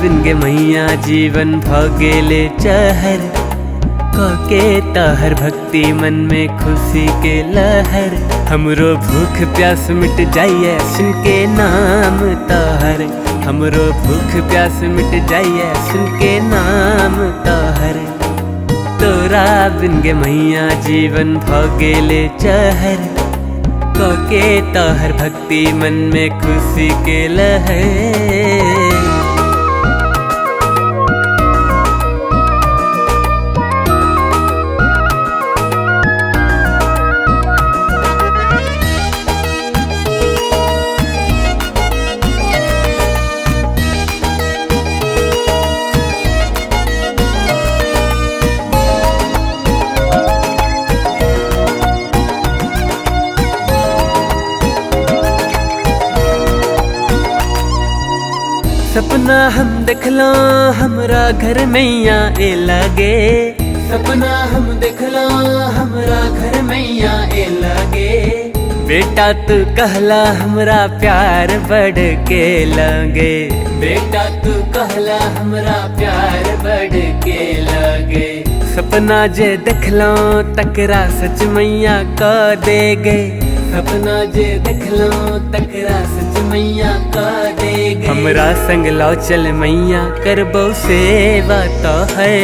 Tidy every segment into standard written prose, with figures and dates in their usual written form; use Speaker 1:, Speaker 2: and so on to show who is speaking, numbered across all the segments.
Speaker 1: बिन गे मैया जीवन भगेले चहर के तहर भक्ति मन में खुशी के लहर। हमरो भूख प्यास मिट जाइए सुन के नाम तहर। हमरो भूख प्यास मिट जाइए सुन के नाम तहर। तोरा बिन गे मैया जीवन भगेले चहर के तहर भक्ति मन में खुशी के लहर। सपना हम देखलो हमरा घर मैया ए लगे। सपना हम देखलो हमरा घर मैया ए लगे। बेटा तू कहला हमरा प्यार बढ़ के लगे। बेटा तू कहला हमरा प्यार बढ़ के लगे। सपना जे देखलो तकरा सच मैया क दे गे। सपना जे देखलो तकरा सच मैया क दे गे। हमरा संग लो चल मैया करबो सेवा तो है।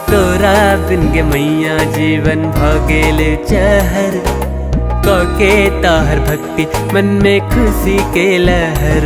Speaker 1: तोरा बिन गे मैया जीवन भगेले चहर के तहर भक्ति मन में खुशी के लहर।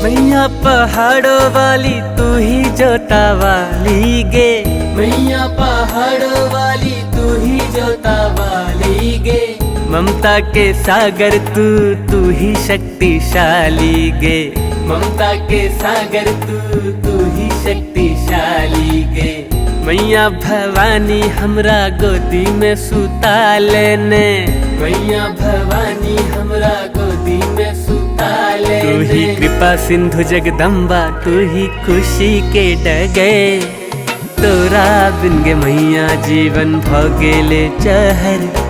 Speaker 1: मैया पहाड़ों वाली तू ही जोता वाली गे। मैया पहाड़ों वाली तू ही जोता वाली गे। ममता के सागर तू ही शक्तिशाली गे। ममता के सागर तू ही शक्तिशाली गे। मैया भवानी हमरा गोदी में सुता लेने। मैया भवानी हमरा गोदी में सुता लेने। तू ही कृपा सिंधु जगदम्बा तू ही खुशी के डगे। तोरा बिन गे मैया जीवन भगेले चहर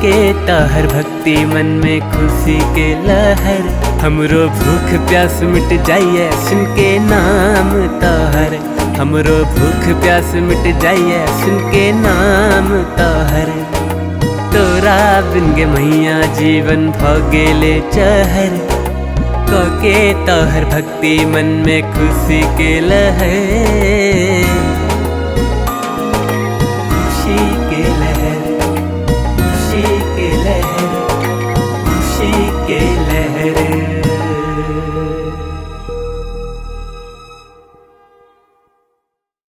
Speaker 1: के तहर भक्ति मन में खुशी के लहर। हमरो भूख प्यास मिट जाइए सुन के नाम तहर। हमरो भूख प्यास मिट जाइए सुन के नाम तहर। तोरा बिन गे मैया जीवन भगेले चहर के तहर भक्ति मन में खुशी के लहर। खुशी के लहर, खुशी के लहर, खुशी के लहर।